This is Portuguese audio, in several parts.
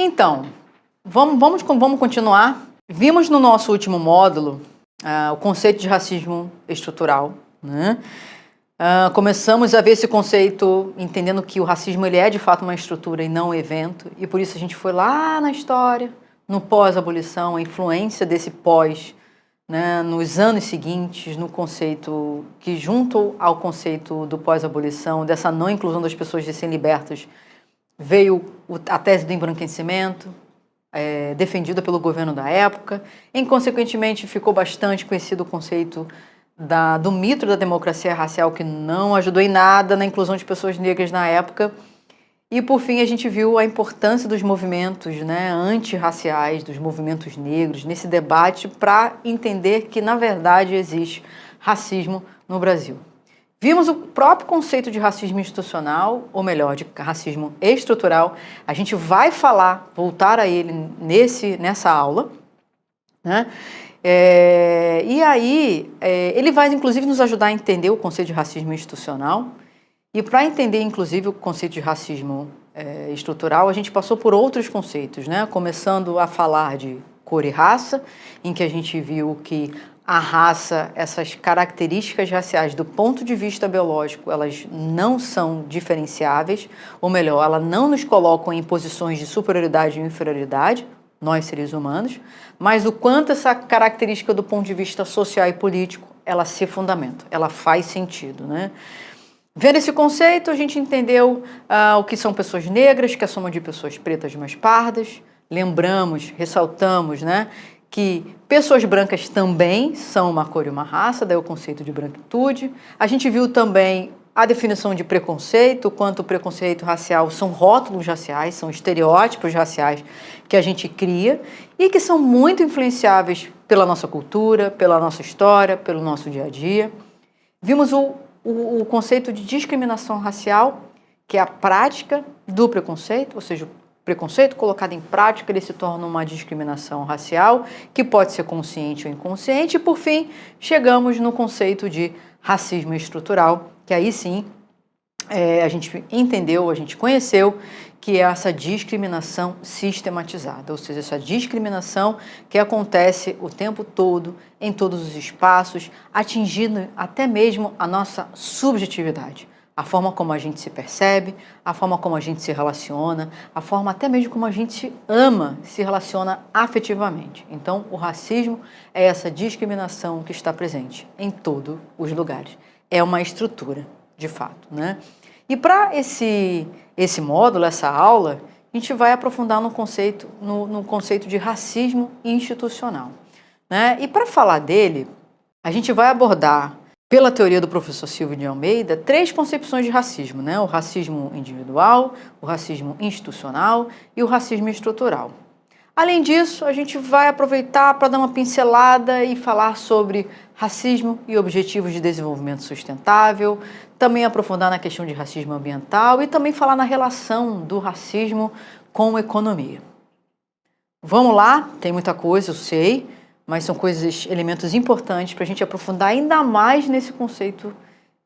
Então, vamos continuar. Vimos no nosso último módulo o conceito de racismo estrutural, né? Começamos a ver esse conceito entendendo que o racismo ele é de fato uma estrutura e não um evento, e por isso a gente foi lá na história, no pós-abolição, a influência desse pós, né, nos anos seguintes, no conceito que junto ao conceito do pós-abolição, dessa não inclusão das pessoas recém-libertas, veio a tese do embranquecimento, defendida pelo governo da época. Consequentemente, ficou bastante conhecido o conceito do mito da democracia racial, que não ajudou em nada na inclusão de pessoas negras na época. E, por fim, a gente viu a importância dos movimentos, né, antirraciais, dos movimentos negros, nesse debate para entender que, na verdade, existe racismo no Brasil. Vimos o próprio conceito de racismo institucional, ou melhor, de racismo estrutural. A gente vai voltar a ele nessa aula, né? E aí, ele vai, inclusive, nos ajudar a entender o conceito de racismo institucional. E para entender, inclusive, o conceito de racismo estrutural, a gente passou por outros conceitos, né? Começando a falar de cor e raça, em que a gente viu que a raça, essas características raciais do ponto de vista biológico, elas não são diferenciáveis, ou melhor, elas não nos colocam em posições de superioridade ou inferioridade, nós seres humanos, mas o quanto essa característica do ponto de vista social e político, ela se fundamenta, ela faz sentido, né? Vendo esse conceito, a gente entendeu o que são pessoas negras, que é a soma de pessoas pretas mais pardas. Lembramos, ressaltamos, né, que pessoas brancas também são uma cor e uma raça, daí o conceito de branquitude. A gente viu também a definição de preconceito, quanto o preconceito racial são rótulos raciais, são estereótipos raciais que a gente cria e que são muito influenciáveis pela nossa cultura, pela nossa história, pelo nosso dia a dia. Vimos o conceito de discriminação racial, que é a prática do preconceito, ou seja, o preconceito colocado em prática, ele se torna uma discriminação racial, que pode ser consciente ou inconsciente, e por fim, chegamos no conceito de racismo estrutural, que aí sim, a gente entendeu, a gente conheceu, que é essa discriminação sistematizada, ou seja, essa discriminação que acontece o tempo todo, em todos os espaços, atingindo até mesmo a nossa subjetividade, a forma como a gente se percebe, a forma como a gente se relaciona, a forma até mesmo como a gente ama, se relaciona afetivamente. Então, o racismo é essa discriminação que está presente em todos os lugares. É uma estrutura, de fato, né? E para esse módulo, essa aula, a gente vai aprofundar no conceito de racismo institucional, né? E para falar dele, a gente vai abordar, pela teoria do professor Silvio de Almeida, 3 concepções de racismo, né? O racismo individual, o racismo institucional e o racismo estrutural. Além disso, a gente vai aproveitar para dar uma pincelada e falar sobre racismo e objetivos de desenvolvimento sustentável, também aprofundar na questão de racismo ambiental e também falar na relação do racismo com a economia. Vamos lá, tem muita coisa, eu sei, mas são elementos importantes para a gente aprofundar ainda mais nesse conceito,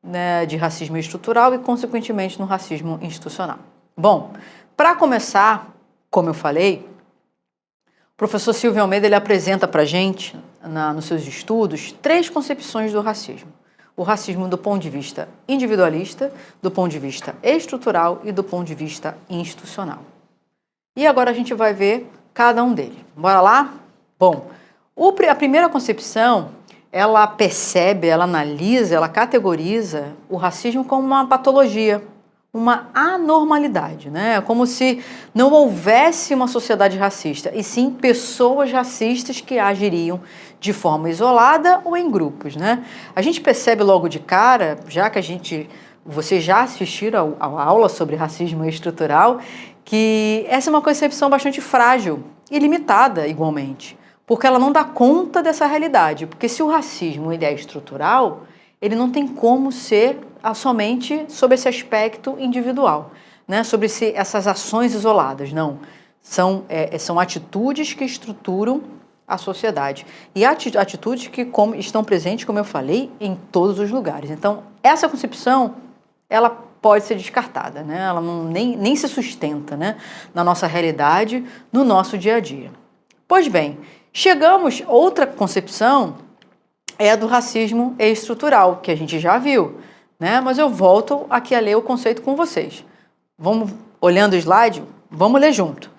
né, de racismo estrutural e, consequentemente, no racismo institucional. Bom, para começar, como eu falei, o professor Silvio Almeida ele apresenta para a gente, nos seus estudos, 3 concepções do racismo. O racismo do ponto de vista individualista, do ponto de vista estrutural e do ponto de vista institucional. E agora a gente vai ver cada um deles. Bora lá? Bom, a primeira concepção, ela percebe, ela analisa, ela categoriza o racismo como uma patologia, uma anormalidade, né? Como se não houvesse uma sociedade racista, e sim pessoas racistas que agiriam de forma isolada ou em grupos, né? A gente percebe logo de cara, já que vocês já assistiram a aula sobre racismo estrutural, que essa é uma concepção bastante frágil e limitada igualmente, porque ela não dá conta dessa realidade, porque se o racismo ele é estrutural, ele não tem como ser somente sobre esse aspecto individual, né? Sobre essas ações isoladas, não. São atitudes que estruturam a sociedade e atitudes que estão presentes, como eu falei, em todos os lugares. Então, essa concepção, ela pode ser descartada, né? Ela nem se sustenta, né, na nossa realidade, no nosso dia a dia. Pois bem, outra concepção é a do racismo estrutural, que a gente já viu, né? Mas eu volto aqui a ler o conceito com vocês. Vamos, olhando o slide, vamos ler junto.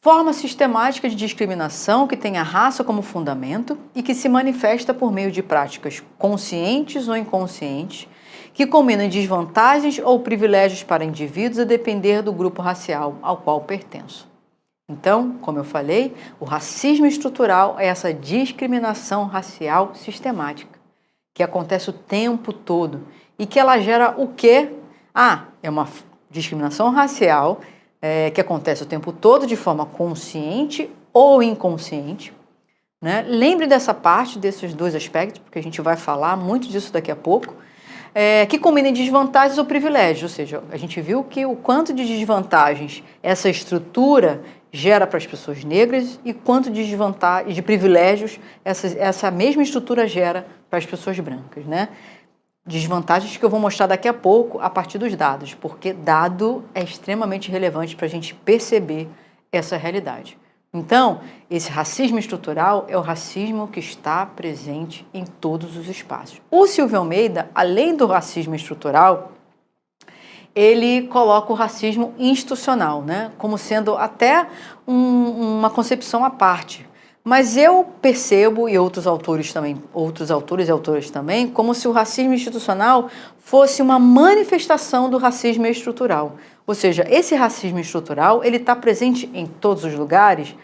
Forma sistemática de discriminação que tem a raça como fundamento e que se manifesta por meio de práticas conscientes ou inconscientes, que combinam desvantagens ou privilégios para indivíduos a depender do grupo racial ao qual pertenço. Então, como eu falei, o racismo estrutural é essa discriminação racial sistemática, que acontece o tempo todo e que ela gera o quê? É uma discriminação racial que acontece o tempo todo de forma consciente ou inconsciente, né? Lembre dessa parte, desses dois aspectos, porque a gente vai falar muito disso daqui a pouco, que combinem desvantagens ou privilégios, ou seja, a gente viu que o quanto de desvantagens essa estrutura gera para as pessoas negras e quanto de desvantagens, de privilégios essa mesma estrutura gera para as pessoas brancas, né? Desvantagens que eu vou mostrar daqui a pouco a partir dos dados, porque dado é extremamente relevante para a gente perceber essa realidade. Então, esse racismo estrutural é o racismo que está presente em todos os espaços. O Silvio Almeida, além do racismo estrutural, ele coloca o racismo institucional, né, como sendo até uma concepção à parte. Mas eu percebo, e outros autores e autoras também, como se o racismo institucional fosse uma manifestação do racismo estrutural. Ou seja, esse racismo estrutural, ele está presente em todos os lugares,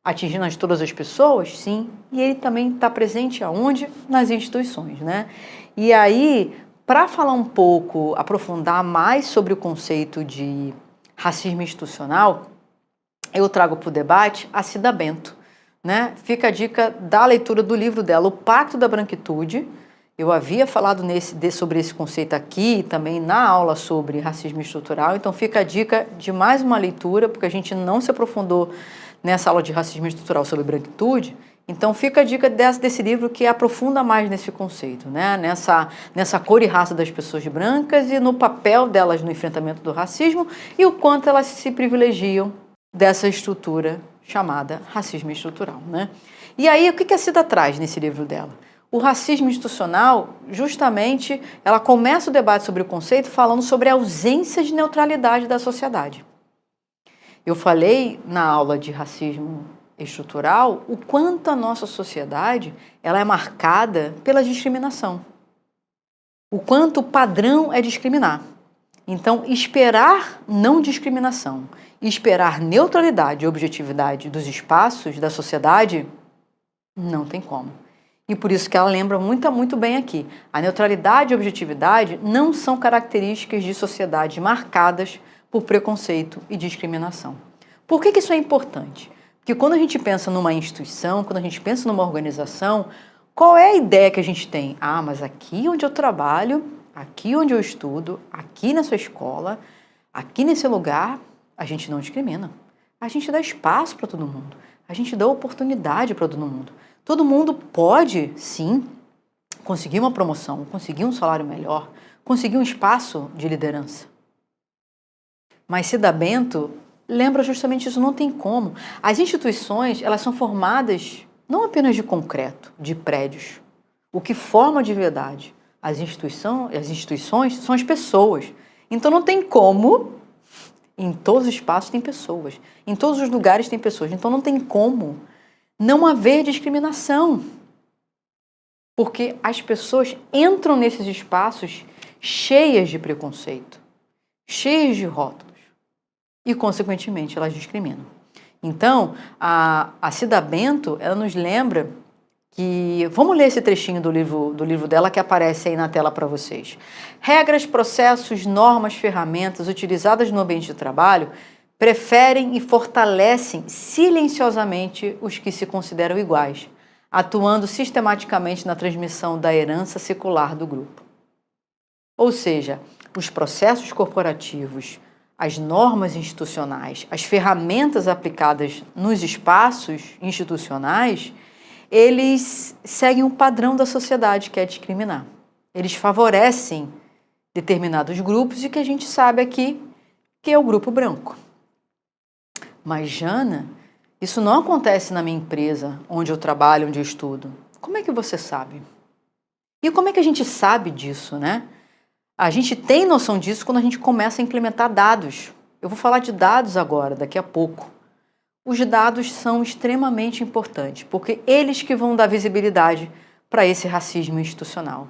atingindo todas as pessoas, sim, e ele também está presente aonde? Nas instituições, né? E aí, para falar um pouco, aprofundar mais sobre o conceito de racismo institucional, eu trago para o debate a Cida Bento, né? Fica a dica da leitura do livro dela, O Pacto da Branquitude. Eu havia falado sobre esse conceito aqui, também na aula sobre racismo estrutural, então fica a dica de mais uma leitura, porque a gente não se aprofundou nessa aula de racismo estrutural sobre branquitude, então fica a dica desse livro que aprofunda mais nesse conceito, né? nessa cor e raça das pessoas brancas e no papel delas no enfrentamento do racismo e o quanto elas se privilegiam dessa estrutura chamada racismo estrutural, né? E aí, o que a Cida traz nesse livro dela? O racismo institucional, justamente, ela começa o debate sobre o conceito falando sobre a ausência de neutralidade da sociedade. Eu falei na aula de racismo estrutural o quanto a nossa sociedade ela é marcada pela discriminação. O quanto o padrão é discriminar. Então, esperar não discriminação e esperar neutralidade e objetividade dos espaços da sociedade, não tem como. E por isso que ela lembra muito bem aqui. A neutralidade e a objetividade não são características de sociedade marcadas por preconceito e discriminação. Por que isso é importante? Porque quando a gente pensa numa instituição, quando a gente pensa numa organização, qual é a ideia que a gente tem? Mas aqui onde eu trabalho, aqui onde eu estudo, aqui nessa escola, aqui nesse lugar, a gente não discrimina. A gente dá espaço para todo mundo. A gente dá oportunidade para todo mundo. Todo mundo pode, sim, conseguir uma promoção, conseguir um salário melhor, conseguir um espaço de liderança. Mas Cida Bento lembra justamente isso, não tem como. As instituições, elas são formadas não apenas de concreto, de prédios. O que forma de verdade as instituições são as pessoas. Então não tem como, em todos os espaços tem pessoas, em todos os lugares tem pessoas, então não tem como não haver discriminação. Porque as pessoas entram nesses espaços cheias de preconceito, cheias de rótulos e, consequentemente, elas discriminam. Então, a Cida Bento, ela nos lembra que... Vamos ler esse trechinho do livro dela que aparece aí na tela para vocês. Regras, processos, normas, ferramentas utilizadas no ambiente de trabalho preferem e fortalecem silenciosamente os que se consideram iguais, atuando sistematicamente na transmissão da herança secular do grupo. Ou seja, os processos corporativos, as normas institucionais, as ferramentas aplicadas nos espaços institucionais, eles seguem um padrão da sociedade, que é discriminar. Eles favorecem determinados grupos e que a gente sabe aqui que é o grupo branco. Mas, Jana, isso não acontece na minha empresa, onde eu trabalho, onde eu estudo. Como é que você sabe? E como é que a gente sabe disso, né? A gente tem noção disso quando a gente começa a implementar dados. Eu vou falar de dados agora, daqui a pouco. Os dados são extremamente importantes, porque eles que vão dar visibilidade para esse racismo institucional.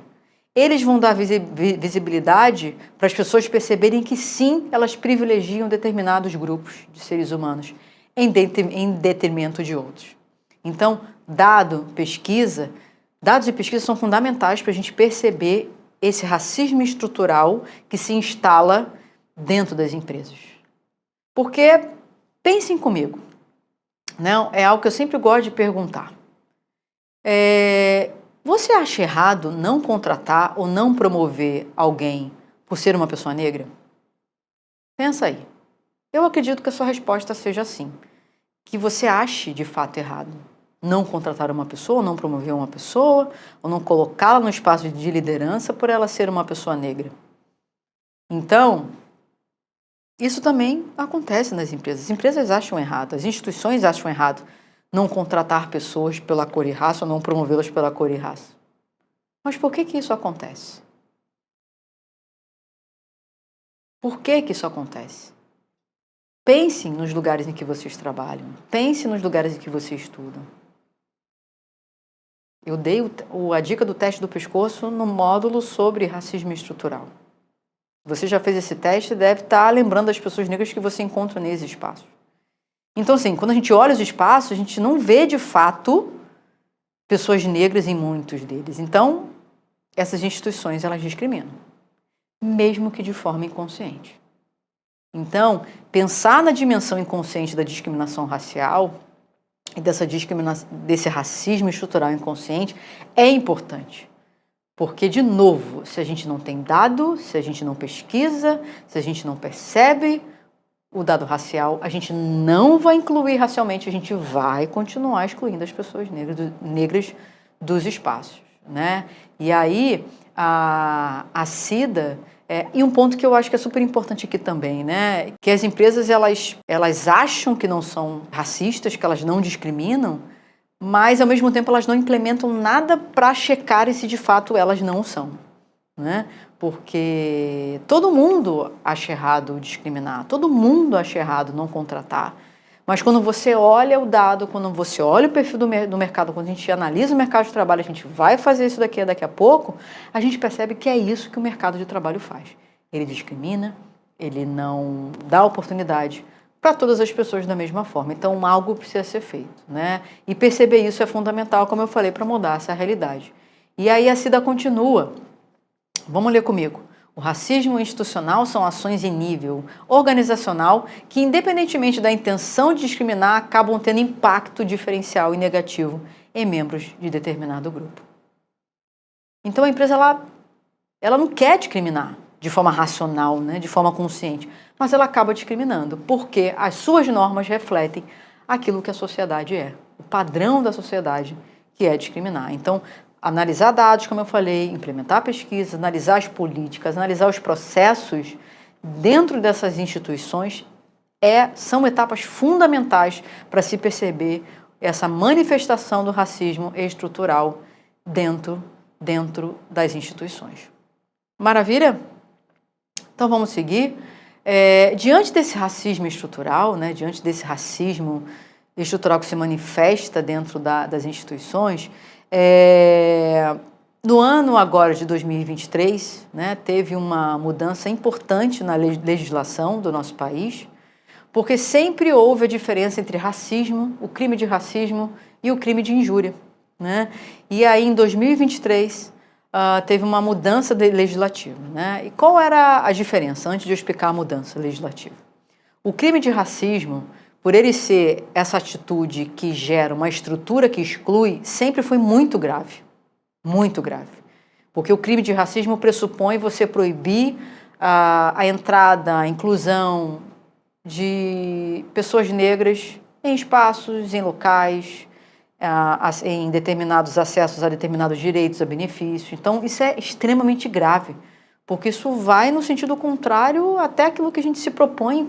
Eles vão dar visibilidade para as pessoas perceberem que sim, elas privilegiam determinados grupos de seres humanos em detrimento de outros. Então, dados e pesquisa são fundamentais para a gente perceber esse racismo estrutural que se instala dentro das empresas. Porque, pensem comigo, não, é algo que eu sempre gosto de perguntar. Você acha errado não contratar ou não promover alguém por ser uma pessoa negra? Pensa aí. Eu acredito que a sua resposta seja sim. Que você ache de fato errado não contratar uma pessoa, ou não promover uma pessoa, ou não colocá-la no espaço de liderança por ela ser uma pessoa negra. Então, isso também acontece nas empresas. As empresas acham errado, as instituições acham errado não contratar pessoas pela cor e raça ou não promovê-las pela cor e raça. Mas por que isso acontece? Por que isso acontece? Pense nos lugares em que vocês trabalham. Pense nos lugares em que vocês estudam. Eu dei a dica do teste do pescoço no módulo sobre racismo estrutural. Você já fez esse teste e deve estar lembrando das pessoas negras que você encontra nesse espaço. Então, assim, quando a gente olha os espaços, a gente não vê, de fato, pessoas negras em muitos deles. Então, essas instituições, elas discriminam, mesmo que de forma inconsciente. Então, pensar na dimensão inconsciente da discriminação racial e desse racismo estrutural inconsciente é importante. Porque, de novo, se a gente não tem dado, se a gente não pesquisa, se a gente não percebe o dado racial, a gente não vai incluir racialmente, a gente vai continuar excluindo as pessoas negras dos espaços, né? E aí, a CIDA... e um ponto que eu acho que é super importante aqui também, né? Que as empresas, elas acham que não são racistas, que elas não discriminam, mas, ao mesmo tempo, elas não implementam nada para checar se de fato elas não são, né? Porque todo mundo acha errado discriminar, todo mundo acha errado não contratar, mas quando você olha o dado, quando você olha o perfil do mercado, quando a gente analisa o mercado de trabalho, a gente vai fazer isso daqui a pouco, a gente percebe que é isso que o mercado de trabalho faz. Ele discrimina, ele não dá oportunidade para todas as pessoas da mesma forma. Então, algo precisa ser feito, né? E perceber isso é fundamental, como eu falei, para mudar essa realidade. E aí a CIDA continua. Vamos ler comigo. O racismo institucional são ações em nível organizacional que, independentemente da intenção de discriminar, acabam tendo impacto diferencial e negativo em membros de determinado grupo. Então, a empresa ela não quer discriminar de forma racional, né, de forma consciente, mas ela acaba discriminando, porque as suas normas refletem aquilo que a sociedade é, o padrão da sociedade, que é discriminar. Então, analisar dados, como eu falei, implementar pesquisas, analisar as políticas, analisar os processos dentro dessas instituições são etapas fundamentais para se perceber essa manifestação do racismo estrutural dentro das instituições. Maravilha? Então vamos seguir. Diante desse racismo estrutural, né, diante desse racismo estrutural que se manifesta dentro das instituições, no ano agora de 2023, né, teve uma mudança importante na legislação do nosso país, porque sempre houve a diferença entre racismo, o crime de racismo e o crime de injúria, né? E aí em 2023 teve uma mudança legislativa, né? E qual era a diferença, antes de eu explicar a mudança legislativa? O crime de racismo, por ele ser essa atitude que gera uma estrutura que exclui, sempre foi muito grave. Muito grave. Porque o crime de racismo pressupõe você proibir a entrada, a inclusão de pessoas negras em espaços, em locais, em determinados acessos a determinados direitos, a benefícios. Então, isso é extremamente grave, porque isso vai no sentido contrário até aquilo que a gente se propõe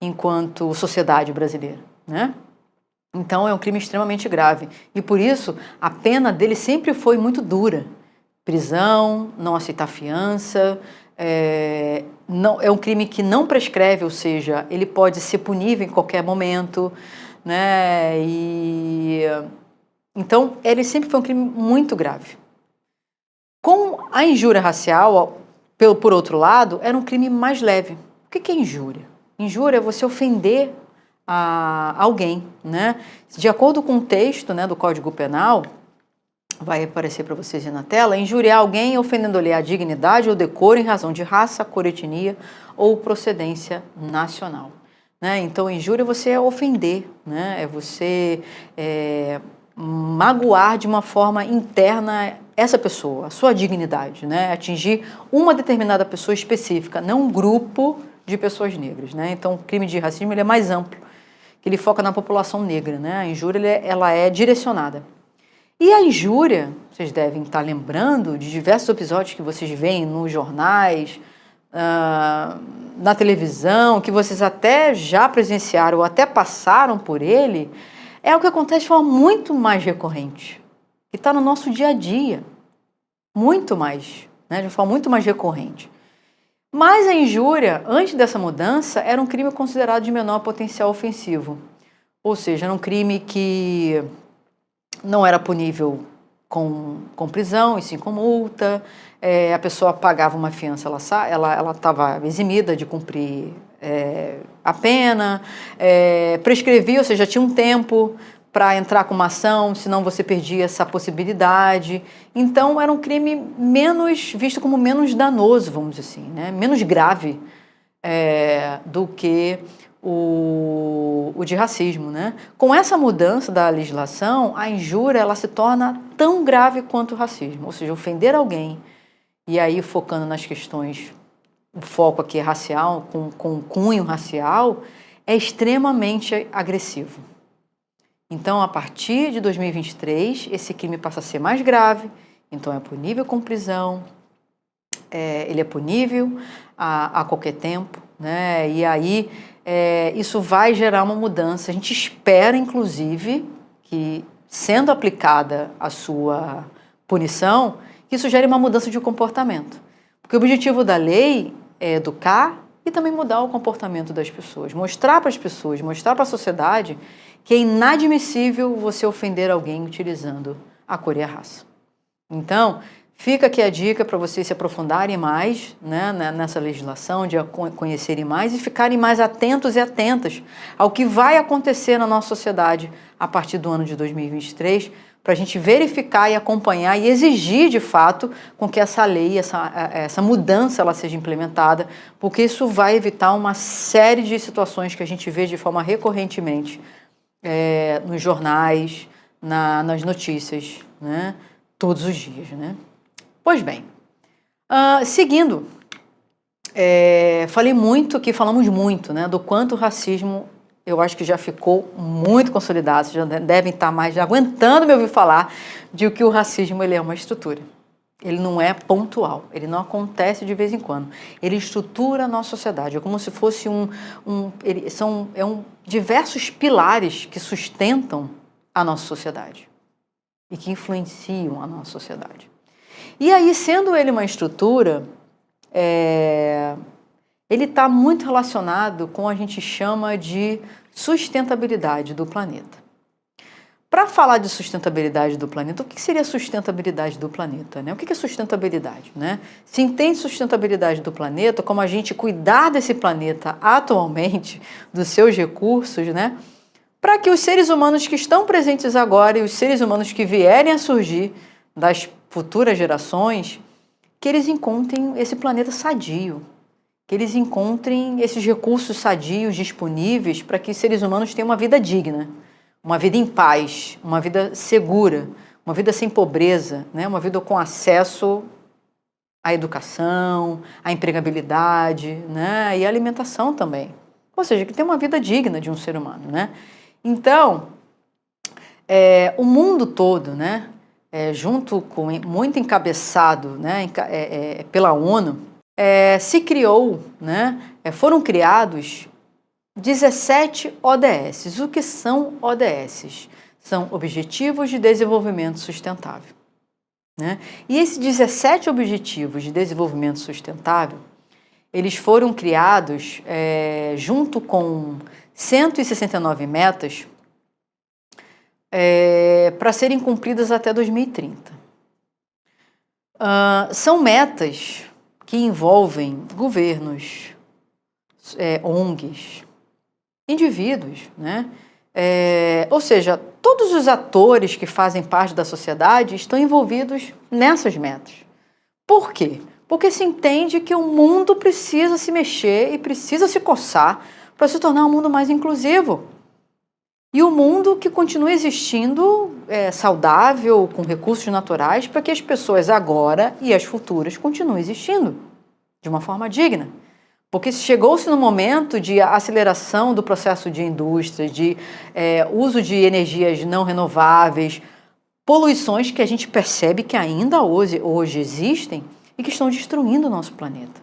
enquanto sociedade brasileira, né? Então é um crime extremamente grave e por isso a pena dele sempre foi muito dura. Prisão, não aceitar fiança, não, é um crime que não prescreve, ou seja, ele pode ser punível em qualquer momento, né? Então ele sempre foi um crime muito grave. Com a injúria racial, por outro lado, era um crime mais leve. O que é injúria? Injúria é você ofender a alguém, né? De acordo com o texto, né, do Código Penal, vai aparecer para vocês aí na tela, injuriar alguém ofendendo-lhe a dignidade ou decoro em razão de raça, cor, etnia ou procedência nacional. Né? Então, injúria é você ofender, né? É você magoar de uma forma interna essa pessoa, a sua dignidade, né? Atingir uma determinada pessoa específica, não um grupo de pessoas negras. Né? Então, o crime de racismo ele é mais amplo, que ele foca na população negra. Né? A injúria ela é direcionada. E a injúria, vocês devem estar lembrando de diversos episódios que vocês veem nos jornais, na televisão, que vocês até já presenciaram ou até passaram por ele, é o que acontece de forma muito mais recorrente, que está no nosso dia a dia, muito mais, né, de forma muito mais recorrente. Mas a injúria, antes dessa mudança, era um crime considerado de menor potencial ofensivo, ou seja, era um crime que não era punível com prisão e sim com multa, a pessoa pagava uma fiança, ela estava eximida de cumprir a pena, prescrevia, ou seja, tinha um tempo para entrar com uma ação, senão você perdia essa possibilidade. Então era um crime visto como menos danoso, vamos dizer assim, né? Menos grave do que o de racismo, né? Com essa mudança da legislação, a injúria ela se torna tão grave quanto o racismo, ou seja, ofender alguém, e aí focando nas questões, o foco aqui é racial, com cunho racial, é extremamente agressivo. Então, a partir de 2023, esse crime passa a ser mais grave, então é punível com prisão, ele é punível a qualquer tempo, né? E aí isso vai gerar uma mudança. A gente espera, inclusive, que, sendo aplicada a sua punição, que isso gere uma mudança de comportamento. Porque o objetivo da lei é educar e também mudar o comportamento das pessoas, mostrar para as pessoas, mostrar para a sociedade que é inadmissível você ofender alguém utilizando a cor e a raça. Então, fica aqui a dica para vocês se aprofundarem mais, né, nessa legislação, de conhecerem mais e ficarem mais atentos e atentas ao que vai acontecer na nossa sociedade a partir do ano de 2023, para a gente verificar e acompanhar e exigir, de fato, com que essa lei, essa mudança ela seja implementada, porque isso vai evitar uma série de situações que a gente vê de forma recorrentemente nos jornais, nas notícias, né, todos os dias, né? Pois bem, seguindo, falamos muito, né, do quanto o racismo, eu acho que já ficou muito consolidado, vocês já devem estar mais aguentando me ouvir falar de que o racismo ele é uma estrutura. Ele não é pontual, ele não acontece de vez em quando. Ele estrutura a nossa sociedade, é como se fosse diversos pilares que sustentam a nossa sociedade e que influenciam a nossa sociedade. E aí, sendo ele uma estrutura, ele está muito relacionado com o que a gente chama de sustentabilidade do planeta. Para falar de sustentabilidade do planeta, o que seria sustentabilidade do planeta? Né? O que é sustentabilidade? Né? Se entende sustentabilidade do planeta como a gente cuidar desse planeta atualmente, dos seus recursos, né? Para que os seres humanos que estão presentes agora e os seres humanos que vierem a surgir das futuras gerações, que eles encontrem esse planeta sadio, que eles encontrem esses recursos sadios disponíveis para que os seres humanos tenham uma vida digna, uma vida em paz, uma vida segura, uma vida sem pobreza, né? Uma vida com acesso à educação, à empregabilidade, né? E à alimentação também. Ou seja, que tem uma vida digna de um ser humano, né? Então, o mundo todo, né, junto com, muito encabeçado, né, pela ONU, se criou, né, foram criados 17 ODS. O que são ODS? São Objetivos de Desenvolvimento Sustentável, né? E esses 17 Objetivos de Desenvolvimento Sustentável, eles foram criados junto com 169 metas para serem cumpridas até 2030. São metas que envolvem governos, ONGs, indivíduos, né? Ou seja, todos os atores que fazem parte da sociedade estão envolvidos nessas metas. Por quê? Porque se entende que o mundo precisa se mexer e precisa se coçar para se tornar um mundo mais inclusivo. E o mundo que continue existindo saudável, com recursos naturais, para que as pessoas agora e as futuras continuem existindo de uma forma digna. Porque chegou-se no momento de aceleração do processo de indústria, de uso de energias não renováveis, poluições que a gente percebe que ainda hoje existem e que estão destruindo o nosso planeta.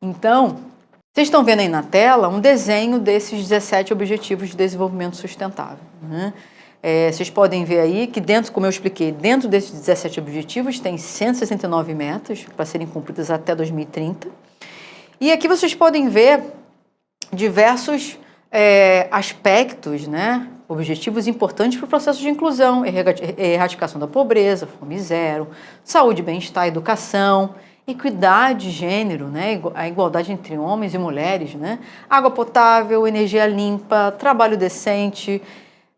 Então, vocês estão vendo aí na tela um desenho desses 17 Objetivos de Desenvolvimento Sustentável, né? Vocês podem ver aí que dentro, como eu expliquei, dentro desses 17 objetivos tem 169 metas para serem cumpridas até 2030. E aqui vocês podem ver diversos aspectos, né, objetivos importantes para o processo de inclusão, erradicação da pobreza, fome zero, saúde, bem-estar, educação, equidade de gênero, né, a igualdade entre homens e mulheres, né, água potável, energia limpa, trabalho decente,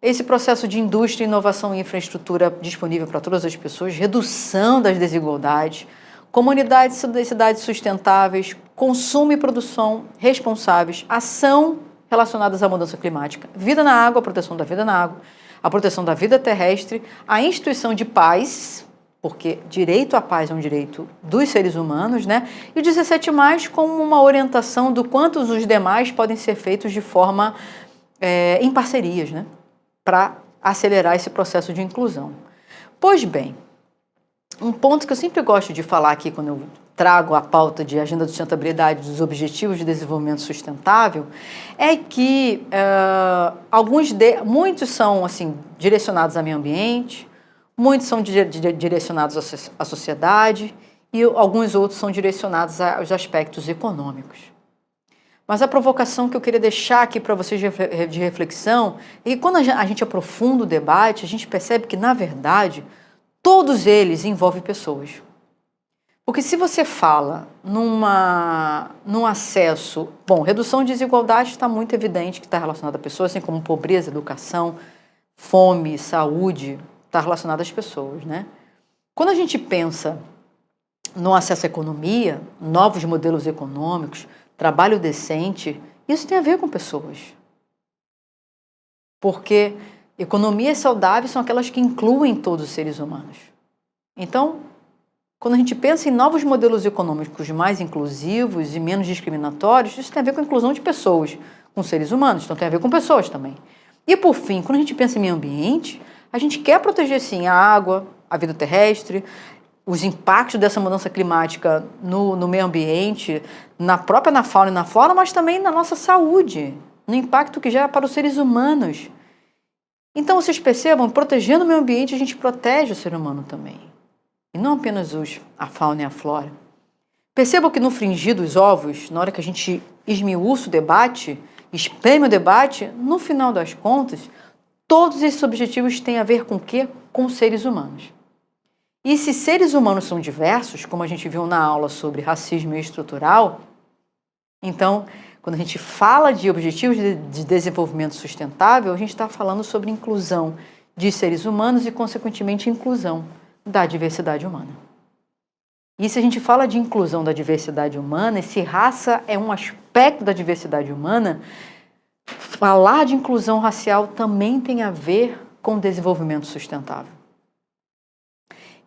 esse processo de indústria, inovação e infraestrutura disponível para todas as pessoas, redução das desigualdades, comunidades e cidades sustentáveis, consumo e produção responsáveis, ação relacionadas à mudança climática, vida na água, a proteção da vida na água, a proteção da vida terrestre, a instituição de paz, porque direito à paz é um direito dos seres humanos, né? E o 17 mais como uma orientação do quanto os demais podem ser feitos de forma em parcerias, né? Para acelerar esse processo de inclusão. Pois bem, um ponto que eu sempre gosto de falar aqui quando eu trago a pauta de Agenda de Sustentabilidade dos Objetivos de Desenvolvimento Sustentável é que muitos são assim, direcionados ao meio ambiente, muitos são direcionados à sociedade e alguns outros são direcionados aos aspectos econômicos. Mas a provocação que eu queria deixar aqui para vocês de reflexão é que quando a gente aprofunda o debate, a gente percebe que, na verdade, todos eles envolvem pessoas. Porque se você fala num acesso... Bom, redução de desigualdade está muito evidente que está relacionada a pessoas, assim como pobreza, educação, fome, saúde, está relacionada às pessoas, né? Quando a gente pensa no acesso à economia, novos modelos econômicos, trabalho decente, isso tem a ver com pessoas. Porque economias saudáveis são aquelas que incluem todos os seres humanos. Então, quando a gente pensa em novos modelos econômicos mais inclusivos e menos discriminatórios, isso tem a ver com a inclusão de pessoas, com seres humanos, então tem a ver com pessoas também. E, por fim, quando a gente pensa em meio ambiente, a gente quer proteger, sim, a água, a vida terrestre, os impactos dessa mudança climática no meio ambiente, na fauna e na flora, mas também na nossa saúde, no impacto que gera para os seres humanos. Então, vocês percebam, protegendo o meio ambiente, a gente protege o ser humano também. E não apenas a fauna e a flora. Percebam que no frigir dos ovos, na hora que a gente esmiuça o debate, espreme o debate, no final das contas, todos esses objetivos têm a ver com o quê? Com os seres humanos. E se seres humanos são diversos, como a gente viu na aula sobre racismo estrutural, então, quando a gente fala de objetivos de desenvolvimento sustentável, a gente está falando sobre inclusão de seres humanos e, consequentemente, inclusão da diversidade humana. E se a gente fala de inclusão da diversidade humana, e se raça é um aspecto da diversidade humana, falar de inclusão racial também tem a ver com desenvolvimento sustentável.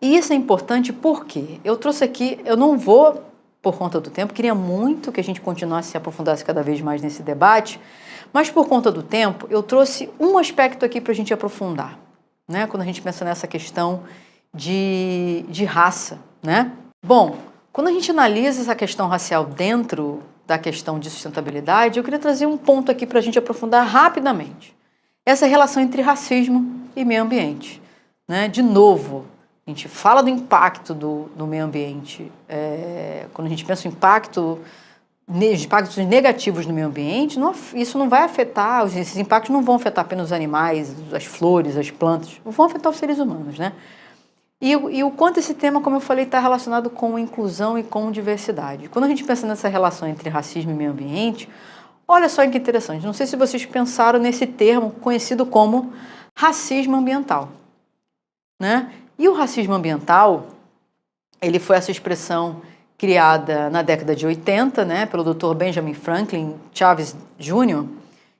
E isso é importante porque eu trouxe aqui, eu não vou, por conta do tempo, queria muito que a gente continuasse se aprofundasse cada vez mais nesse debate, mas por conta do tempo, eu trouxe um aspecto aqui para a gente aprofundar, né? Quando a gente pensa nessa questão de raça, né? Bom, quando a gente analisa essa questão racial dentro da questão de sustentabilidade, eu queria trazer um ponto aqui para a gente aprofundar rapidamente. Essa relação entre racismo e meio ambiente, né? De novo, a gente fala do impacto do meio ambiente. Quando a gente pensa em impactos negativos no meio ambiente, isso não vai afetar, esses impactos não vão afetar apenas os animais, as flores, as plantas, vão afetar os seres humanos, né? E o quanto esse tema, como eu falei, está relacionado com inclusão e com diversidade. Quando a gente pensa nessa relação entre racismo e meio ambiente, olha só que interessante, não sei se vocês pensaram nesse termo conhecido como racismo ambiental, né? E o racismo ambiental, ele foi essa expressão criada na década de 80, né, pelo Dr. Benjamin Franklin Chaves Jr.,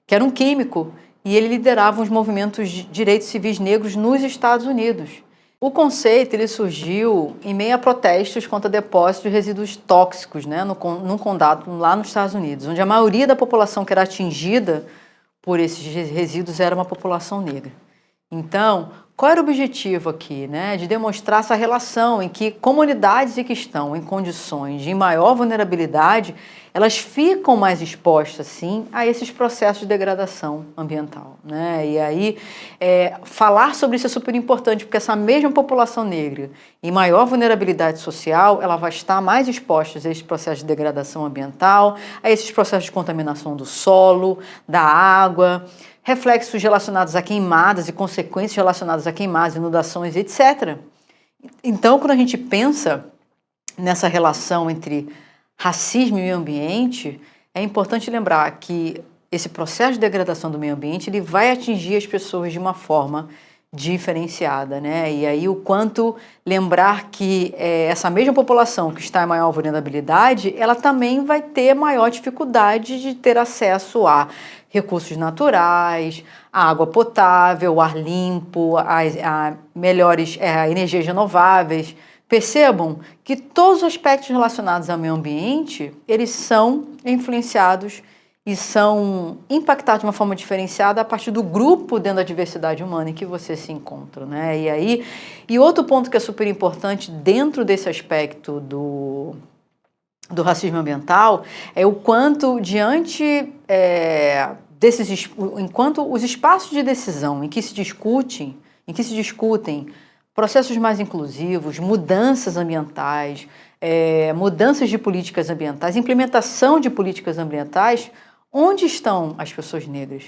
que era um químico, e ele liderava os movimentos de direitos civis negros nos Estados Unidos. O conceito ele surgiu em meio a protestos contra depósitos de resíduos tóxicos, né, num condado lá nos Estados Unidos, onde a maioria da população que era atingida por esses resíduos era uma população negra. Então, qual era o objetivo aqui? Né? De demonstrar essa relação em que comunidades que estão em condições de maior vulnerabilidade, elas ficam mais expostas, sim, a esses processos de degradação ambiental. Né? E aí, falar sobre isso é super importante, porque essa mesma população negra, em maior vulnerabilidade social, ela vai estar mais exposta a esses processos de degradação ambiental, a esses processos de contaminação do solo, da água, reflexos relacionados a queimadas e consequências relacionadas a queimadas, inundações, etc. Então, quando a gente pensa nessa relação entre racismo e meio ambiente, é importante lembrar que esse processo de degradação do meio ambiente ele vai atingir as pessoas de uma forma diferenciada, né? E aí o quanto lembrar que essa mesma população que está em maior vulnerabilidade, ela também vai ter maior dificuldade de ter acesso a recursos naturais, a água potável, ar limpo, a melhores energias renováveis. Percebam que todos os aspectos relacionados ao meio ambiente, eles são influenciados e são impactados de uma forma diferenciada a partir do grupo dentro da diversidade humana em que você se encontra, né? E outro ponto que é super importante dentro desse aspecto do racismo ambiental é o quanto enquanto os espaços de decisão em que se discutem processos mais inclusivos, mudanças ambientais, mudanças de políticas ambientais, implementação de políticas ambientais, onde estão as pessoas negras?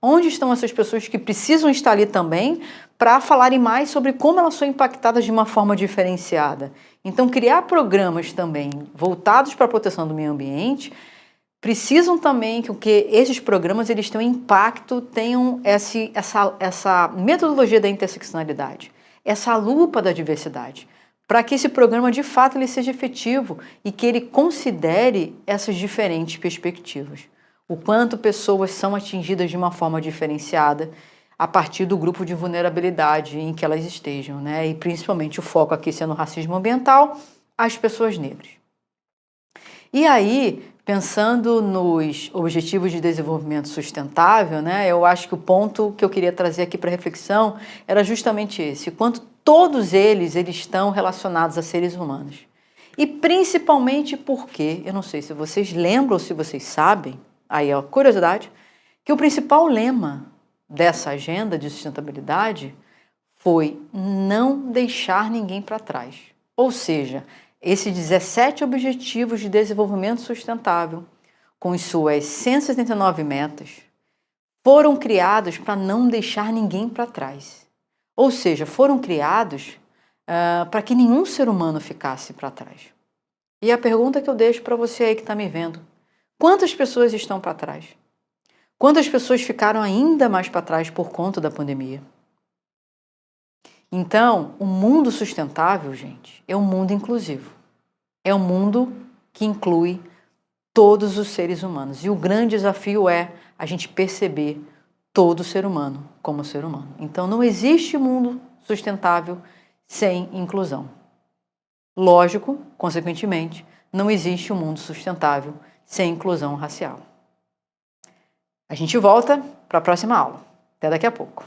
Onde estão essas pessoas que precisam estar ali também para falarem mais sobre como elas são impactadas de uma forma diferenciada? Então, criar programas também voltados para a proteção do meio ambiente precisam também que esses programas eles tenham impacto, tenham essa metodologia da interseccionalidade, essa lupa da diversidade, para que esse programa de fato ele seja efetivo e que ele considere essas diferentes perspectivas. O quanto pessoas são atingidas de uma forma diferenciada a partir do grupo de vulnerabilidade em que elas estejam, né? E principalmente o foco aqui sendo o racismo ambiental, as pessoas negras. E aí, pensando nos Objetivos de Desenvolvimento Sustentável, né, eu acho que o ponto que eu queria trazer aqui para reflexão era justamente esse, quanto todos eles estão relacionados a seres humanos. E principalmente porque, eu não sei se vocês lembram ou se vocês sabem, aí é a curiosidade, que o principal lema dessa agenda de sustentabilidade foi não deixar ninguém para trás. Ou seja, esses 17 Objetivos de Desenvolvimento Sustentável, com suas 169 metas, foram criados para não deixar ninguém para trás. Ou seja, foram criados para que nenhum ser humano ficasse para trás. E a pergunta que eu deixo para você aí que está me vendo, quantas pessoas estão para trás? Quantas pessoas ficaram ainda mais para trás por conta da pandemia? Então, o mundo sustentável, gente, é um mundo inclusivo. É um mundo que inclui todos os seres humanos. E o grande desafio é a gente perceber todo ser humano como ser humano. Então, não existe mundo sustentável sem inclusão. Lógico, consequentemente, não existe um mundo sustentável sem inclusão racial. A gente volta para a próxima aula. Até daqui a pouco.